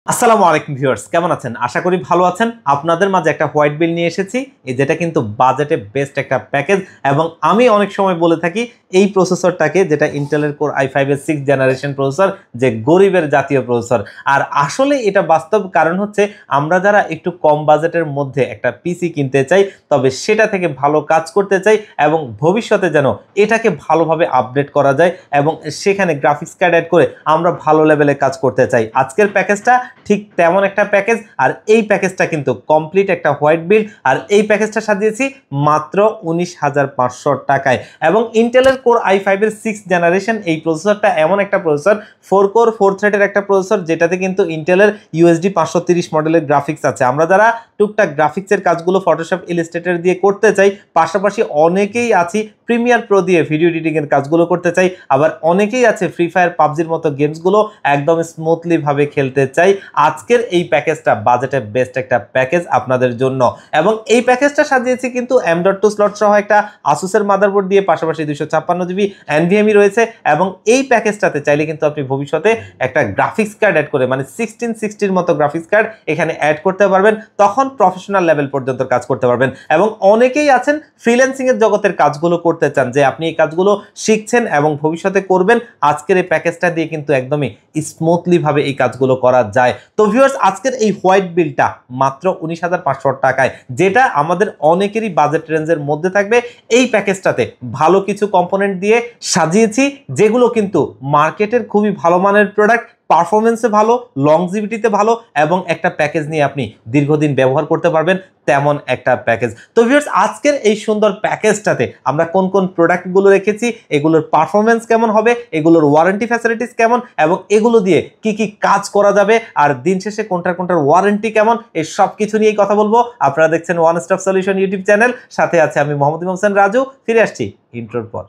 আসসালামু আলাইকুম ভিউয়ার্স, কেমন আছেন? আশা করি ভালো আছেন। আপনাদের মাঝে একটা হোয়াইট বিল নিয়ে এসেছি, যেটা কিন্তু বাজেটে বেস্ট একটা প্যাকেজ। এবং আমি অনেক সময় বলে থাকি এই প্রসেসরটাকে, যেটা ইন্টেলের কোর i5 এর 6th জেনারেশন প্রসেসর, যে গরিবের জাতীয় প্রসেসর। আর আসলে এটা বাস্তব, কারণ হচ্ছে আমরা যারা একটু কম বাজেটের মধ্যে একটা পিসি কিনতে চাই, তবে সেটা থেকে ভালো কাজ করতে চাই এবং ভবিষ্যতে যেন এটাকে ভালোভাবে আপডেট করা যায় এবং সেখানে গ্রাফিক্স কার্ড অ্যাড করে আমরা ভালো লেভেলে কাজ করতে চাই, আজকের প্যাকেজটা ঠিক তেমন একটা প্যাকেজ। আর এই প্যাকেজটা কিন্তু কমপ্লিট একটা হোয়াইট বিল্ড, আর এই প্যাকেজটা সাজিয়েছি মাত্র 19,500 টাকায়। এবং ইন্টেলের কোর i5 এর 6th জেনারেশন এই প্রসেসরটা এমন একটা প্রসেসর, 4 কোর 4 থ্রেডের একটা প্রসেসর, যেটাতে কিন্তু ইন্টেলের USD 530 মডেলের গ্রাফিক্স আছে। আমরা যারা টুকটাক গ্রাফিক্সের কাজগুলো ফটোশপ, ইলাস্ট্রেটর দিয়ে করতে চাই, পাশাপাশি অনেকেই আছি প্রিমিয়ার প্রো দিয়ে ভিডিও এডিটিং এর কাজগুলো করতে চাই, আবার অনেকেই আছে ফ্রি ফায়ার, পাবজির মতো গেমসগুলো একদম স্মুথলি ভাবে খেলতে চাই, আজকের এই প্যাকেজটা বাজেটে বেস্ট একটা প্যাকেজ আপনাদের জন্য। এবং এই প্যাকেজটা সাজিয়েছি কিন্তু M.2 স্লট সহ একটা আসুসের মাদারবোর্ড দিয়ে, পাশাপাশি 256GB NVMe রয়েছে। এবং এই প্যাকেজটাতে চাইলে কিন্তু আপনি ভবিষ্যতে একটা গ্রাফিক্স কার্ড অ্যাড করে, মানে 1660 মতো গ্রাফিক্স কার্ড এখানে অ্যাড করতে পারবেন, তখন প্রফেশনাল লেভেল পর্যন্ত কাজ করতে পারবেন। এবং অনেকেই আছেন ফ্রিল্যান্সিং এর জগতের কাজগুলো করতে চান, যে আপনি এই কাজগুলো শিখছেন এবং ভবিষ্যতে করবেন, আজকের এই প্যাকেজটা দিয়ে কিন্তু একদমই স্মুথলি ভাবে এই কাজগুলো করা যায়। তো ভিউয়ার্স, আজকের এই হোয়াইট বিলটা মাত্র 19,500 টাকায়, যেটা আমাদের অনেকেরই বাজেট রেঞ্জের মধ্যে থাকবে। এই প্যাকেজটাতে ভালো কিছু কম্পোনেন্ট দিয়ে সাজিয়েছি, যেগুলো কিন্তু মার্কেটের খুবই ভালো মানের প্রোডাক্ট, পারফরমেন্সে ভালো, লংজিভিটিতে ভালো, এবং একটা প্যাকেজ নিয়ে আপনি দীর্ঘদিন ব্যবহার করতে পারবেন, তেমন একটা প্যাকেজ। তো ভিউয়ার্স, আজকের এই সুন্দর প্যাকেজটাতে আমরা কোন কোন প্রোডাক্টগুলো রেখেছি, এগুলোর পারফরমেন্স কেমন হবে, এগুলোর ওয়ারেন্টি ফ্যাসিলিটিস কেমন, এবং এগুলো দিয়ে কি কি কাজ করা যাবে, আর দিন শেষে কোনটার ওয়ারেন্টি কেমন, এই সব কিছু নিয়েই কথা বলবো। আপনারা দেখছেন one stop solution YouTube channel, সাথে আছে আমি মোহাম্মদ ইমাম হোসেন রাজু। ফিরে আসছি ইন্ট্রোর পর।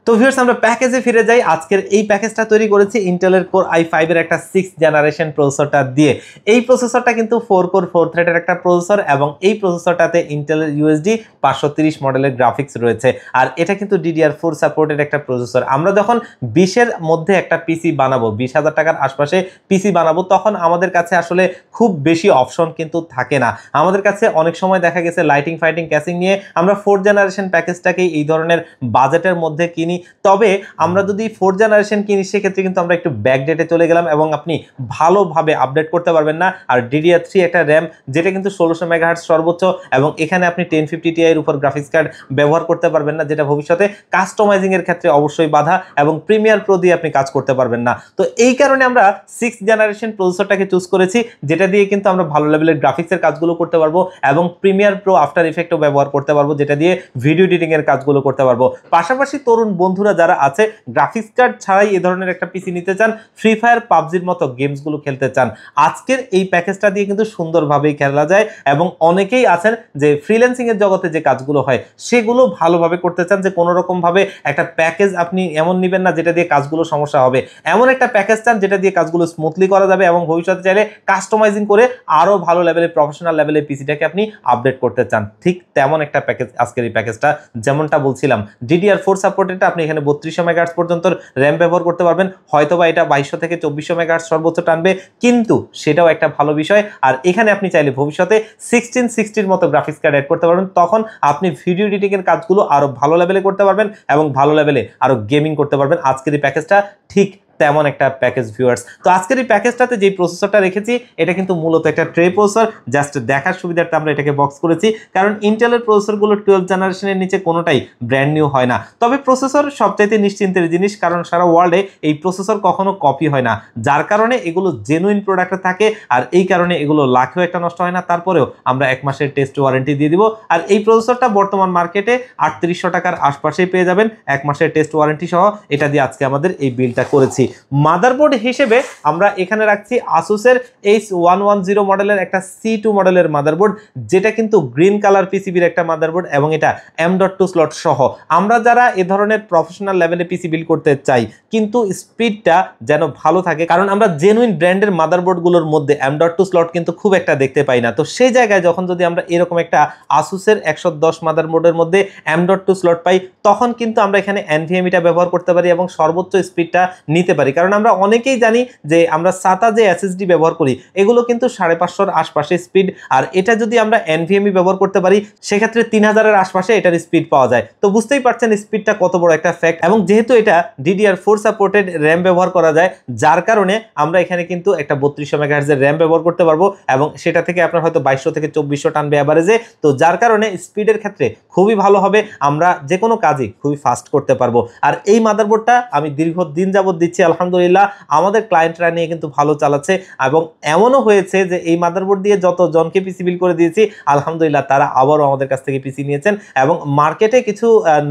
তো ভিউয়ার্স, আমরা প্যাকেজে ফিরে যাই। আজকের এই প্যাকেজটা তৈরি করেছি ইন্টেলের কোর i5 এর একটা 6th জেনারেশন প্রসেসরটা দিয়ে। এই প্রসেসরটা কিন্তু 4 কোর 4 থ্রেডের একটা প্রসেসর, এবং এই প্রসেসরটাতে ইন্টেলের USD 530 মডেলের গ্রাফিক্স রয়েছে। আর এটা কিন্তু DDR4 সাপোর্টেড একটা প্রসেসর। আমরা যখন 20-এর মধ্যে একটা পিসি বানাবো, 20,000 টাকার আশপাশে পিসি বানাবো, তখন আমাদের কাছে আসলে খুব বেশি অপশন কিন্তু থাকে না। আমাদের কাছে অনেক সময় দেখা গেছে লাইটিং ফাইটিং ক্যাসিং নিয়ে আমরা 4th জেনারেশন প্যাকেজটাকে এই ধরনের বাজেটের মধ্যে কিনি। তবে আমরা যদি 4th জেনারেশন কিনি, সেক্ষেত্রে কিন্তু আমরা একটু ব্যাকডেটে চলে গেলাম এবং আপনি ভালোভাবে আপডেট করতে পারবেন না। আর DDR3 একটা র্যাম, যেটা কিন্তু 1600 মেগাহার্টজ সর্বোচ্চ, এবং এখানে আপনি 1050 Ti এর উপর গ্রাফিক্স কার্ড ব্যবহার করতে পারবেন না, যেটা ভবিষ্যতে কাস্টমাইজিং এর ক্ষেত্রে অবশ্যই বাধা, এবং প্রিমিয়ার প্রো দিয়ে আপনি কাজ করতে পারবেন না। তো এই কারণে আমরা 6th জেনারেশন প্রসেসরটাকে চুজ করেছি, যেটা দিয়ে কিন্তু আমরা ভালো লেভেলের গ্রাফিক্সের কাজগুলো করতে পারবো, এবং প্রিমিয়ার প্রো আফটার ইফেক্টও ব্যবহার করতে পারবো, যেটা দিয়ে ভিডিও এডিটিং এর কাজগুলো করতে পারবো। পাশাপাশি তরুণ বন্ধুরা যারা আছে, গ্রাফিক্স কার্ড ছাড়াই এই ধরনের একটা পিসি নিতে চান, ফ্রি ফায়ার, পাবজির মতো গেমসগুলো খেলতে চান, আজকের এই প্যাকেজটা দিয়ে কিন্তু সুন্দরভাবেই খেলা যায়। এবং অনেকেই আছেন যে ফ্রিল্যান্সিং এর জগতে যে কাজগুলো হয়, সেগুলো ভালোভাবে করতে চান, যে কোনো রকম ভাবে একটা প্যাকেজ আপনি এমন নেবেন না যেটা দিয়ে কাজগুলো সমস্যা হবে, এমন একটা প্যাকেজ চান যেটা দিয়ে কাজগুলো স্মুথলি করা যাবে, এবং ভবিষ্যতে চাইলে কাস্টমাইজিং করে আরো ভালো লেভেলে, প্রফেশনাল লেভেলে পিসিটাকে আপনি আপডেট করতে চান, ঠিক তেমন একটা প্যাকেজ আজকের এই প্যাকেজটা। যেমনটা বলছিলাম, DDR4 সাপোর্টেডটা আপনি এখানে 3200 মেগাহার্টজ পর্যন্ত র্যাম ব্যবহার করতে পারবেন, হয়তোবা এটা 2200 থেকে 2400 মেগাহার্টজ সর্বোচ্চ টানবে, কিন্তু সেটাও একটা ভালো বিষয়। আর এখানে আপনি চাইলে ভবিষ্যতে 1660 মতো গ্রাফিক্স কার্ড অ্যাড করতে পারবেন, তখন আপনি ভিডিও এডিটিং এর কাজগুলো আরো ভালো লেভেলে করতে পারবেন, এবং ভালো লেভেলে আরো গেমিং করতে পারবেন। আজকের এই প্যাকেজটা ঠিক তেমন একটা প্যাকেজ ভিউয়ার্স। তো আজকের এই প্যাকেজটাতে যে প্রসেসরটা রেখেছি এটা কিন্তু মূলত একটা ট্রে প্রসেসর, জাস্ট দেখার সুবিধার্থে আমরা এটাকে বক্স করেছি, কারণ ইন্টেলের প্রসেসরগুলো 12 জেনারেশনের নিচে কোনোটাই ব্র্যান্ড নিউ হয় না। তবে প্রসেসর সবচাইতে নিশ্চিন্তের জিনিস, কারণ সারা ওয়ার্ল্ডে এই প্রসেসর কখনো কপি হয় না, যার কারণে এগুলো জেনুইন প্রোডাক্টে থাকে, আর এই কারণে এগুলো লাখেও একটা নষ্ট হয় না। তারপরেও আমরা 1 মাসের টেস্ট ওয়ারেন্টি দিয়ে দিব। আর এই প্রসেসরটা বর্তমান মার্কেটে 3800 টাকার আশপাশেই পেয়ে যাবেন 1 মাসের টেস্ট ওয়ারেন্টি সহ। এটা দিয়ে আজকে আমাদের এই বিলটা করেছি। মাদারবোর্ড হিসেবে আমরা এখানে রাখছি আসুসের H110 মডেলের একটা C2 মডেলের মাদারবোর্ড, যেটা কিন্তু গ্রিন কালার পিসিবির একটা মাদারবোর্ড, এবং এটা M.2 স্লট সহ। আমরা যারা এ ধরনের প্রফেশনাল লেভেলে পিসি বিল্ড করতে চাই কিন্তু স্পিডটা যেন ভালো থাকে, কারণ আমরা জেনুইন ব্র্যান্ডের মাদারবোর্ডগুলোর মধ্যে M.2 স্লট কিন্তু খুব একটা দেখতে পাই না। তো সেই জায়গায় যখন যদি আমরা এরকম একটা আসুসের 110 মাদারবোর্ডের মধ্যে M.2 স্লট পাই, তখন কিন্তু আমরা এখানে NVMe-টা ব্যবহার করতে পারি এবং সর্বোচ্চ স্পিডটা নিতে পারি। কারণ আমরা অনেকেই জানি যে আমরা SATA যে SSD ব্যবহার করি এগুলো কিন্তু 550-এর আশপাশে স্পিড, আর এটা যদি আমরা NVMe ব্যবহার করতে পারি সেক্ষেত্রে 3000-এর আশপাশে এটার স্পিড পাওয়া যায়। তো বুঝতেই পারছেন স্পিডটা কত বড় একটা ফ্যাক্ট, এবং যেহেতু এটা DDR4 সাপোর্টেড র্যাম ব্যবহার করা যায়, যার কারণে আমরা এখানে কিন্তু একটা 3200 মেগাহার্টজের র্যাম ব্যবহার করতে পারবো, এবং সেটা থেকে আপনার হয়তো 2200 থেকে 2400 টানবে এভারেজে। তো যার কারণে স্পিডের ক্ষেত্রে খুবই ভালো হবে, আমরা যে কোনো কাজই খুবই ফাস্ট করতে পারবো। আর এই মাদারবোর্ডটা আমি দীর্ঘদিন যাবত দিচ্ছি, আলহামদুলিল্লাহ আমাদের ক্লায়েন্টরা নিয়ে কিন্তু ভালো চালাচ্ছে, এবং এমনও হয়েছে যে এই মাদারবোর্ড দিয়ে যত জনকে পিসি বিল করে দিয়েছি আলহামদুলিল্লাহ তারা আবারও আমাদের কাছ থেকে পিসি নিয়েছেন, এবং মার্কেটে কিছু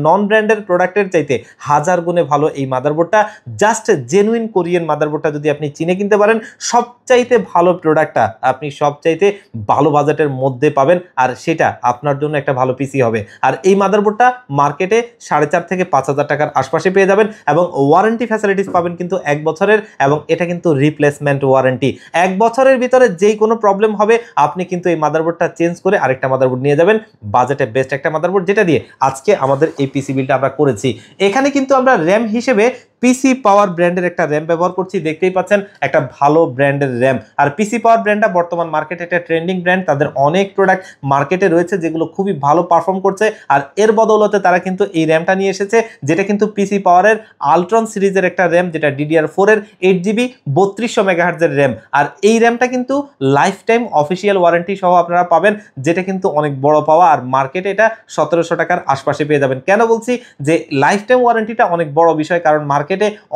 নন ব্র্যান্ডের প্রোডাক্টের চাইতে 1000 গুণে ভালো এই মাদারবোর্ডটা। জাস্ট জেনুইন কোরিয়ান মাদারবোর্ডটা যদি আপনি চিনে কিনতে পারেন, সবচাইতে ভালো প্রোডাক্টটা আপনি সবচাইতে ভালো বাজেটের মধ্যে পাবেন, আর সেটা আপনার জন্য একটা ভালো পিসি হবে। আর এই মাদারবোর্ডটা মার্কেটে 4500 থেকে 5000 টাকার আশপাশে পেয়ে যাবেন, এবং ওয়ারেন্টি ফ্যাসিলিটিস পাবেন কিন্তু 1 বছরের, এবং এটা কিন্তু রিপ্লেসমেন্ট ওয়ারেন্টি। 1 বছরের ভিতরে যেই কোনো প্রবলেম হবে আপনি কিন্তু এই মাদারবোর্ডটা চেঞ্জ করে আরেকটা মাদারবোর্ড নিয়ে যাবেন, বাজেটে বেস্ট একটা মাদারবোর্ড, যেটা দিয়ে আজকে আমাদের এই পিসি বিলটা আমরা করেছি। এখানে কিন্তু আমরা র্যাম হিসেবে পিসি পাওয়ার ব্র্যান্ডের একটা র্যাম ব্যবহার করছি, দেখতেই পাচ্ছেন একটা ভালো ব্র্যান্ডের র্যাম। আর পিসি পাওয়ার ব্র্যান্ডটা বর্তমান মার্কেটে একটা ট্রেন্ডিং ব্র্যান্ড, তাদের অনেক প্রোডাক্ট মার্কেটে রয়েছে যেগুলো খুবই ভালো পারফর্ম করছে, আর এর বদৌলতে তারা কিন্তু এই র্যামটা নিয়ে এসেছে, যেটা কিন্তু পিসি পাওয়ারের আলট্রন সিরিজের একটা র্যাম, যেটা DDR4 এর 8GB 3200 মেগাহার্টজের র্যাম। আর এই র্যামটা কিন্তু লাইফ টাইম অফিসিয়াল ওয়ারেন্টি সহ আপনারা পাবেন, যেটা কিন্তু অনেক বড় পাওয়া, আর মার্কেটে এটা 1700 টাকার আশপাশে পেয়ে যাবেন। কেন বলছি যে লাইফ টাইম ওয়ারেন্টিটা অনেক বড় বিষয়, কারণ মার্কেটে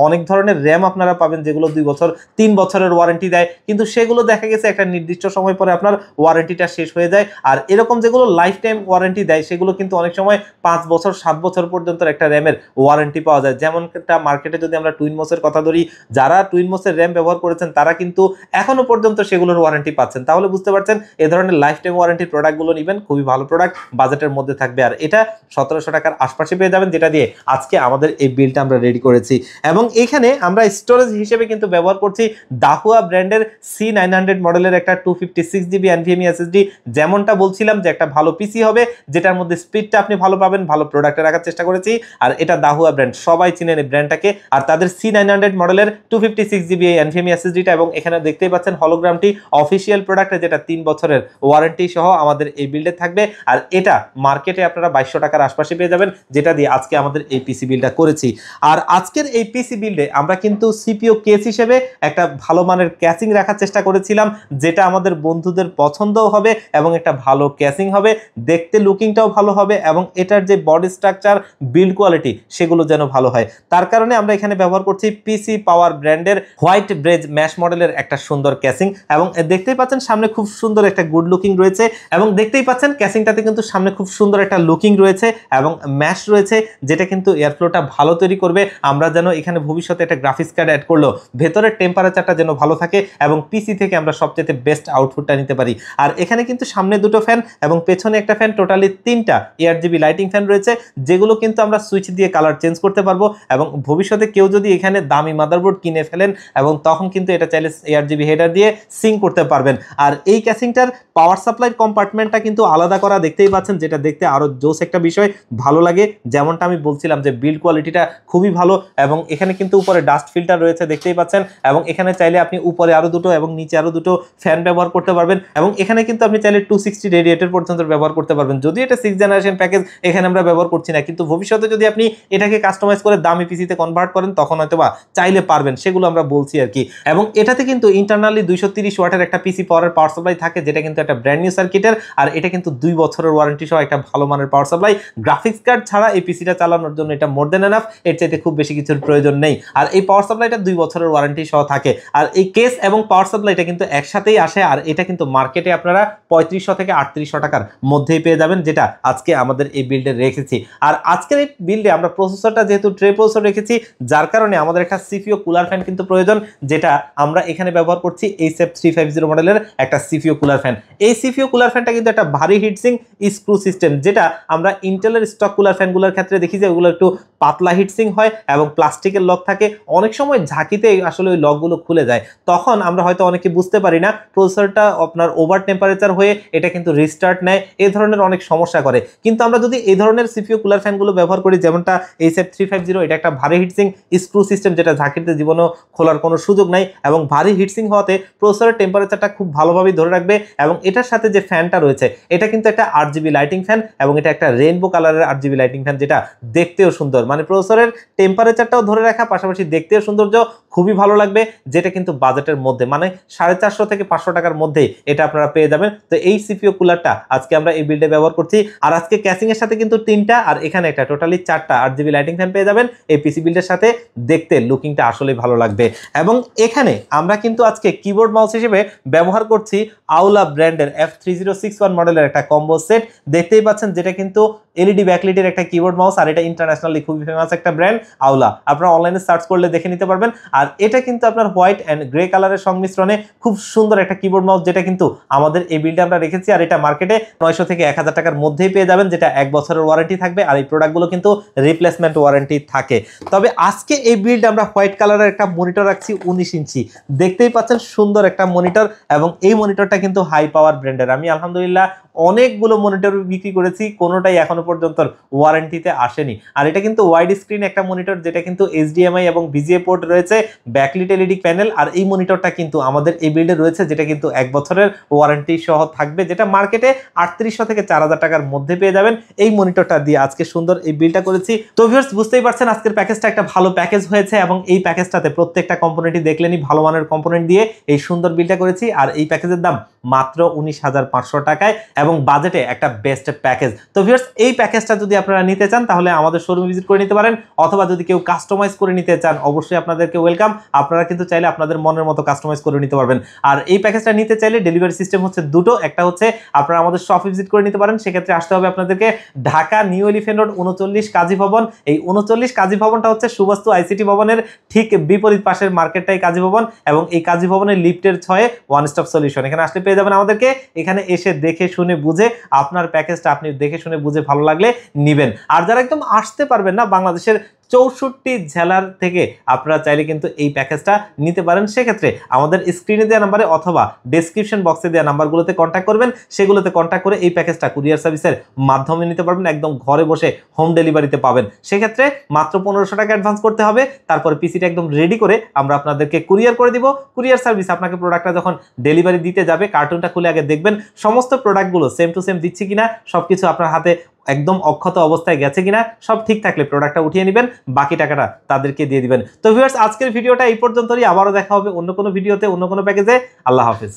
অনেক ধরনের র্যাম আপনারা পাবেন যেগুলো 2 বছর 3 বছরের ওয়ারেন্টি দেয়, কিন্তু সেগুলো দেখা গেছে একটা নির্দিষ্ট সময় পরে আপনার ওয়ারেন্টিটা শেষ হয়ে যায়। আর এরকম যেগুলো লাইফ টাইম ওয়ারেন্টি দেয় সেগুলো কিন্তু অনেক সময় 5 বছর 7 বছর পর্যন্ত একটা র্যামের ওয়ারেন্টি পাওয়া যায়। যেমনটা মার্কেটে যদি আমরা টুইনমোসের কথা ধরি, যারা টুইনমোসের র্যাম ব্যবহার করেছেন তারা কিন্তু এখনো পর্যন্ত সেগুলোর ওয়ারেন্টি পাচ্ছেন। তাহলে বুঝতে পারছেন এ ধরনের লাইফ টাইম ওয়ারেন্টির প্রোডাক্টগুলো নেবেন, খুবই ভালো প্রোডাক্ট, বাজেটের মধ্যে থাকবে, আর এটা 1700 টাকার আশপাশে পেয়ে যাবেন, যেটা দিয়ে আজকে আমাদের এই বিলটা আমরা রেডি করেছি। এবং এখানে আমরা স্টোরেজ হিসেবে কিন্তু ব্যবহার করছি দাহুয়া ব্র্যান্ডের C900 মডেলের একটা 256GB NVMe SSD। যেমনটা বলছিলাম যে একটা ভালো পিসি হবে যেটার মধ্যে স্পিডটা আপনি ভালো পাবেন, ভালো প্রোডাক্টে রাখার চেষ্টা করেছি। আর এটা দাহুয়া ব্র্যান্ড, সবাই চিনেন এই ব্র্যান্ডটাকে, আর তাদের C900 মডেলের 256GB NVMe SSDটা, এবং এখানে দেখতেই পাচ্ছেন হলোগ্রামটি অফিসিয়াল প্রোডাক্টে, যেটা 3 বছরের ওয়ারেন্টি সহ আমাদের এই বিল্ডে থাকবে, আর এটা মার্কেটে আপনারা 2200 টাকার আশপাশে পেয়ে যাবেন, যেটা দিয়ে আজকে আমাদের এই পিসি বিলটা করেছি। আর আজকের এই পিসি বিল্ডে আমরা কিন্তু সিপিইউ কেস হিসেবে একটা ভালো মানের ক্যাচিং রাখার চেষ্টা করেছিলাম, যেটা আমাদের বন্ধুদের পছন্দও হবে এবং একটা ভালো ক্যাচিং হবে, দেখতে লুকিংটাও ভালো হবে, এবং এটার যে বডি স্ট্রাকচার বিল্ড কোয়ালিটি সেগুলো যেন ভালো হয়। তার কারণে আমরা এখানে ব্যবহার করছি পিসি পাওয়ার ব্র্যান্ডের হোয়াইট ব্রেজ ম্যাশ মডেলের একটা সুন্দর ক্যাচিং, এবং দেখতেই পাচ্ছেন সামনে খুব সুন্দর একটা গুড লুকিং রয়েছে, এবং দেখতেই পাচ্ছেন ক্যাচিংটাতে কিন্তু সামনে খুব সুন্দর একটা লুকিং রয়েছে এবং ম্যাশ রয়েছে, যেটা কিন্তু এয়ারফ্লোটা ভালো তৈরি করবে। আমরা যেন এখানে ভবিষ্যতে একটা গ্রাফিক্স কার্ড অ্যাড করলেও ভেতরের টেম্পারেচারটা যেন ভালো থাকে, এবং পিসি থেকে আমরা সবচেয়ে বেস্ট আউটপুটটা নিতে পারি। আর এখানে কিন্তু সামনে 2টো ফ্যান এবং পেছনে একটা ফ্যান, টোটালি 3টা ARGB লাইটিং ফ্যান রয়েছে, যেগুলো কিন্তু আমরা সুইচ দিয়ে কালার চেঞ্জ করতে পারবো। এবং ভবিষ্যতে কেউ যদি এখানে দামি মাদারবোর্ড কিনে ফেলেন এবং তখন কিন্তু এটা চাইলে ARGB হেডার দিয়ে সিং করতে পারবেন। আর এই ক্যাসিংটার পাওয়ার সাপ্লাই কম্পার্টমেন্টটা কিন্তু আলাদা করা, দেখতেই পাচ্ছেন, যেটা দেখতে আরো জোস একটা বিষয়, ভালো লাগে। যেমনটা আমি বলছিলাম যে বিল্ড কোয়ালিটিটা খুবই ভালো, এবং এখানে কিন্তু উপরে ডাস্ট ফিল্টার রয়েছে দেখতেই পাচ্ছেন, এবং এখানে চাইলে আপনি উপরে আরো দুটো এবং নিচে আরো দুটো ফ্যান ব্যবহার করতে পারবেন, এবং এখানে কিন্তু আপনি চাইলে 260 রেডিয়েটর পর্যন্ত ব্যবহার করতে পারবেন। যদি এটা 6th জেনারেশন প্যাকেজ এখানে আমরা ব্যবহার করছি না, কিন্তু ভবিষ্যতে যদি আপনি এটাকে কাস্টমাইজ করে দামি পিসিতে কনভার্ট করেন তখন হয়তোবা চাইলে পারবেন, সেগুলো আমরা বলছি আর কি। এবং এটাতে কিন্তু ইন্টারনালি 230 ওয়াটের একটা পিসি পাওয়ার সাপ্লাই থাকে, যেটা কিন্তু একটা ব্র্যান্ড নিউ সার্কিটের, আর এটা কিন্তু 2 বছরের ওয়ারেন্টি সহ একটা ভালো মানের পাওয়ার সাপ্লাই। গ্রাফিক্স কার্ড ছাড়া এই পিসিটা চালানোর জন্য এটা মোর দেন এনাফ, এর চাইতে খুব বেশি কিছুর প্রয়োজন নেই। আর এই পাওয়ার সাপ্লাইটা 2 বছরের ওয়ারেন্টি সহ থাকে, আর এই কেস এবং পাওয়ার সাপ্লাইটা কিন্তু একসাথেই আসে, আর এটা কিন্তু মার্কেটে আপনারা 3500 থেকে 3800 টাকার মধ্যেই পেয়ে যাবেন, যেটা আজকে আমাদের এই বিল্ডে রেখেছি। আর আজকের এই বিল্ডে আমরা প্রসেসরটা যেহেতু ট্রে প্রসেসর রেখেছি, যার কারণে আমাদের একটা সিপিইউ কুলার ফ্যান কিন্তু প্রয়োজন, যেটা আমরা এখানে ব্যবহার করছি HF350 মডেলের একটা সিপিইউ কুলার ফ্যান। এই সিপিইউ কুলার ফ্যানটা কিন্তু একটা ভারী হিটসিং স্ক্রু সিস্টেম, যেটা আমরা ইন্টেলের স্টক কুলার ফ্যানগুলোর ক্ষেত্রে দেখি যে ওগুলো একটু পাতলা হিটসিং হয় এবং প্লাস্টিকের লক থাকে, অনেক সময় ঝাঁকিতে আসলে ওই লকগুলো খুলে যায়, তখন আমরা হয়তো অনেকে বুঝতে পারি না, প্রসেসরটা আপনার ওভার টেম্পারেচার হয়ে এটা কিন্তু রিস্টার্ট নেয়, এই ধরনের অনেক সমস্যা করে। কিন্তু আমরা যদি এই ধরনের সিপিইউ কুলার ফ্যানগুলো ব্যবহার করি, যেমনটা HF350, এটা একটা ভারী হিটসিং স্ক্রু সিস্টেম, যেটা ঝাঁকিতে জীবনও খোলার কোনো সুযোগ নাই, এবং ভারী হিটসিং হওয়াতে প্রসেসরের টেম্পারেচারটা খুব ভালোভাবে ধরে রাখবে। এবং এটার সাথে যে ফ্যানটা রয়েছে এটা কিন্তু একটা RGB লাইটিং ফ্যান, এবং এটা একটা রেইনবো কালারের RGB লাইটিং ফ্যান, যেটা দেখতেও সুন্দর, মানে প্রসেসরের টেম্পারেচারটাও ধরে রাখা, পাশাপাশি দেখতেও সৌন্দর্য খুবই ভালো লাগবে, যেটা কিন্তু বাজেটের মধ্যে, মানে 450 থেকে 500 টাকার মধ্যে এটা আপনারা পেয়ে যাবেন। তো এই সিপিইউ কুলারটা আজকে আমরা এই বিল্ডে ব্যবহার করছি, আর আজকে ক্যাসিং এর সাথে কিন্তু 3টা আর এখানে একটা টোটালি 4টা RGB লাইটিং ফ্যান পেয়ে যাবেন এই পিসি বিল্ডের সাথে। দেখতে লুকিংটা আসলে ভালো লাগবে। এবং এখানে আমরা কিন্তু আজকে কিবোর্ড মাউস হিসেবে ব্যবহার করছি আউলা ব্র্যান্ডের F3061 মডেলের একটা কম্বো সেট, দেখতেই পাচ্ছেন, যেটা কিন্তু এলইডি ব্যাকলিটের একটা কিবোর্ড মাউস, আর এটা ইন্টারন্যাশনালি খুবই ফেমাস একটা ব্র্যান্ড আউলা, আপনারা অনলাইনে সার্চ করলে দেখে নিতে পারবেন। আর এটা কিন্তু আপনার হোয়াইট এন্ড গ্রে কালারের সংমিশ্রণে খুব সুন্দর একটা কিবোর্ড মাউস, যেটা কিন্তু আমাদের এই বিল্ডে আমরা রেখেছি, আর এটা মার্কেটে 900 থেকে 1000 টাকার মধ্যেই পেয়ে যাবেন, যেটা 1 বছরের ওয়ারেন্টি থাকবে, আর এই প্রোডাক্টগুলো কিন্তু রিপ্লেসমেন্ট ওয়ারেন্টি থাকে। তবে আজকে এই বিল্ড আমরা হোয়াইট কালারের একটা মনিটর রাখছি 19 ইঞ্চি, দেখতেই পাচ্ছেন সুন্দর একটা মনিটর, এবং এই মনিটরটা কিন্তু হাই পাওয়ার ব্র্যান্ডের। আমি আলহামদুলিল্লাহ অনেকগুলো মনিটর বিক্রি করেছি, কোনোটাই এখনো পর্যন্ত ওয়ারেন্টিতে আসেনি। আর এটা কিন্তু ওয়াইড স্ক্রিন একটা মনিটর, যেটা কিন্তু HDMI এবং VGA পোর্ট রয়েছে, ব্যাকলিট এলইডি প্যানেল, আর এই মনিটরটা কিন্তু আমাদের এই বিল্ডে রয়েছে, যেটা কিন্তু 1 বছরের ওয়ারেন্টি সহ থাকবে, যেটা মার্কেটে 3800 থেকে 4000 টাকার মধ্যে পেয়ে যাবেন। এই মনিটরটা দিয়ে আজকে সুন্দর এই বিলটা করেছি। তো ভিউয়ার্স, বুঝতেই পারছেন আজকের প্যাকেজটা একটা ভালো প্যাকেজ হয়েছে, এবং এই প্যাকেজটাতে প্রত্যেকটা কম্পোনেন্টই দেখলেনই ভালো মানের কম্পোনেন্ট দিয়ে এই সুন্দর বিলটা করেছি। আর এই প্যাকেজের দাম মাত্র 19,500 টাকায়, এবং বাজেটে একটা বেস্ট প্যাকেজ। তো ভিউয়ার্স, এই প্যাকেজটা যদি আপনারা নিতে চান তাহলে আমাদের শোরুমে ভিজিট করে নিতে পারেন, অথবা যদি কেউ কাস্টমাইজ করে নিতে চান অবশ্যই আপনাদেরকে ওয়েলকাম, আপনারা কিন্তু চাইলে আপনাদের মনের মতো কাস্টমাইজ করে নিতে পারবেন। আর এই প্যাকেজটা নিতে চাইলে ডেলিভারি সিস্টেম হচ্ছে দুটো, একটা হচ্ছে আপনারা আমাদের শপে ভিজিট করে নিতে পারেন, সেক্ষেত্রে আসতে হবে আপনাদেরকে ঢাকা নিউ এলিফ্যান্ট রোড 39 কাজী ভবন। এই 39 কাজী ভবনটা হচ্ছে সুবাস্তু আইসিটি ভবনের ঠিক বিপরীত পাশের মার্কেটটাই কাজী ভবন, এবং এই কাজী ভবনের লিফটের 6 ওয়ান স্টপ সলিউশন। এখানে আসলে পেয়ে যাবেন আমাদেরকে। এখানে এসে দেখে শুনে বুঝে আপনার প্যাকেজটা আপনি দেখে শুনে বুঝে ভালো লাগলে নিবেন। আর যারা একদম আসতে পারবেন না, বাংলাদেশের 64 জেলার থেকে আপনারা চাইলে কিন্তু এই প্যাকেজটা নিতে পারেন। সেক্ষেত্রে আমাদের স্ক্রিনে দেওয়া নাম্বারে অথবা ডেসক্রিপশন বক্সে দেওয়া নাম্বারগুলোতে কন্ট্যাক্ট করবেন, সেগুলোতে কন্ট্যাক্ট করে এই প্যাকেজটা কুরিয়ার সার্ভিসের মাধ্যমে নিতে পারবেন, একদম ঘরে বসে হোম ডেলিভারিতে পাবেন। সেক্ষেত্রে মাত্র 1500 টাকা অ্যাডভান্স করতে হবে, তারপর পিসিটা একদম রেডি করে আমরা আপনাদেরকে কুরিয়ার করে দিব। কুরিয়ার সার্ভিস আপনাকে প্রোডাক্টটা যখন ডেলিভারি দিতে যাবে, কার্টুনটা খুলে আগে দেখবেন সমস্ত প্রোডাক্টগুলো সেম টু সেম দিচ্ছি কিনা, সবকিছু আপনার হাতে একদম অক্ষত অবস্থায় গেছে কিনা, সব ঠিক থাকলে প্রোডাক্টটা উঠিয়ে নেবেন, বাকি টাকাটা তাদেরকে দিয়ে দিবেন। তো ভিউয়ার্স, আজকের ভিডিওটা এই পর্যন্তই, আবারও দেখা হবে অন্য কোনো ভিডিওতে, অন্য কোনো প্যাকেজে। আল্লাহ হাফেজ।